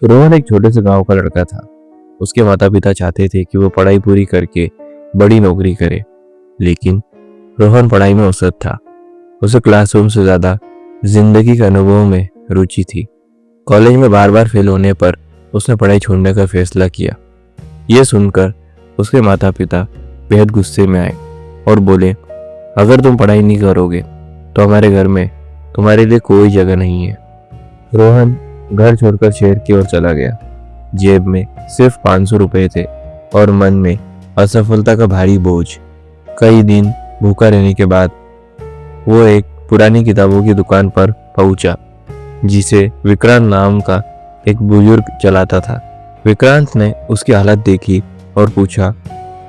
रोहन एक छोटे से गांव का लड़का था। उसके माता पिता चाहते थे कि वो पढ़ाई पूरी करके बड़ी नौकरी करे, लेकिन रोहन पढ़ाई में औसत था। उसे क्लासरूम से ज्यादा जिंदगी के अनुभवों में रुचि थी। कॉलेज में बार बार फेल होने पर उसने पढ़ाई छोड़ने का फैसला किया। यह सुनकर उसके माता पिता बेहद गुस्से में आए और बोले, अगर तुम पढ़ाई नहीं करोगे तो हमारे घर में तुम्हारे लिए कोई जगह नहीं है। रोहन घर छोड़कर शहर की ओर चला गया। जेब में सिर्फ 500 रुपए थे और मन में असफलता का भारी बोझ। कई दिन भूखा रहने के बाद वो एक पुरानी किताबों की दुकान पर पहुंचा, जिसे विक्रांत नाम का एक बुजुर्ग चलाता था। विक्रांत ने उसकी हालत देखी और पूछा,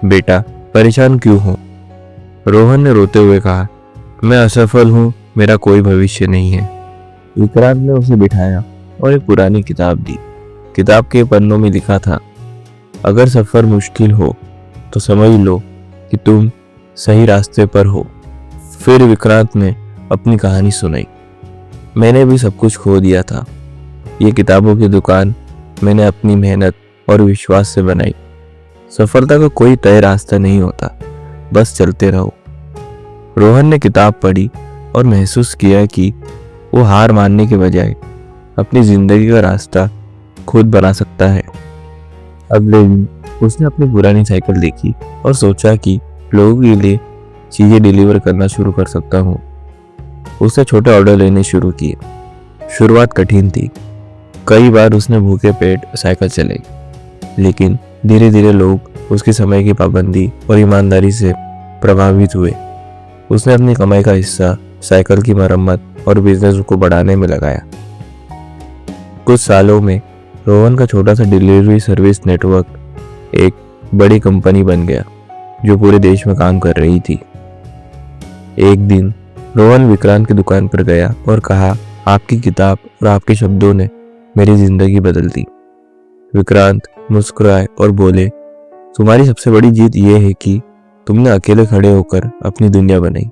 बेटा परेशान क्यों हो? रोहन ने रोते हुए कहा, मैं असफल हूँ, मेरा कोई भविष्य नहीं है। विक्रांत ने उसे बिठाया और एक पुरानी किताब दी। किताब के पन्नों में लिखा था, अगर सफर मुश्किल हो तो समझ लो कि तुम सही रास्ते पर हो। फिर विक्रांत ने अपनी कहानी सुनाई। मैंने भी सब कुछ खो दिया था। ये किताबों की दुकान मैंने अपनी मेहनत और विश्वास से बनाई। सफलता का कोई तय रास्ता नहीं होता, बस चलते रहो। रोहन ने किताब पढ़ी और महसूस किया कि वो हार मानने के बजाय अपनी जिंदगी का रास्ता खुद बना सकता है। अगले दिन उसने अपनी पुरानी साइकिल देखी और सोचा कि लोगों के लिए चीजें डिलीवर करना शुरू कर सकता हूँ। उसने छोटे ऑर्डर लेने शुरू किए। शुरुआत कठिन थी। कई बार उसने भूखे पेट साइकिल चलाई, लेकिन धीरे धीरे लोग उसकी समय की पाबंदी और ईमानदारी से प्रभावित हुए। उसने अपनी कमाई का हिस्सा साइकिल की मरम्मत और बिजनेस को बढ़ाने में लगाया। कुछ सालों में रोहन का छोटा सा डिलीवरी सर्विस नेटवर्क एक बड़ी कंपनी बन गया, जो पूरे देश में काम कर रही थी। एक दिन रोहन विक्रांत की दुकान पर गया और कहा, आपकी किताब और आपके शब्दों ने मेरी जिंदगी बदल दी। विक्रांत मुस्कुराए और बोले, तुम्हारी सबसे बड़ी जीत यह है कि तुमने अकेले खड़े होकर अपनी दुनिया बनाई।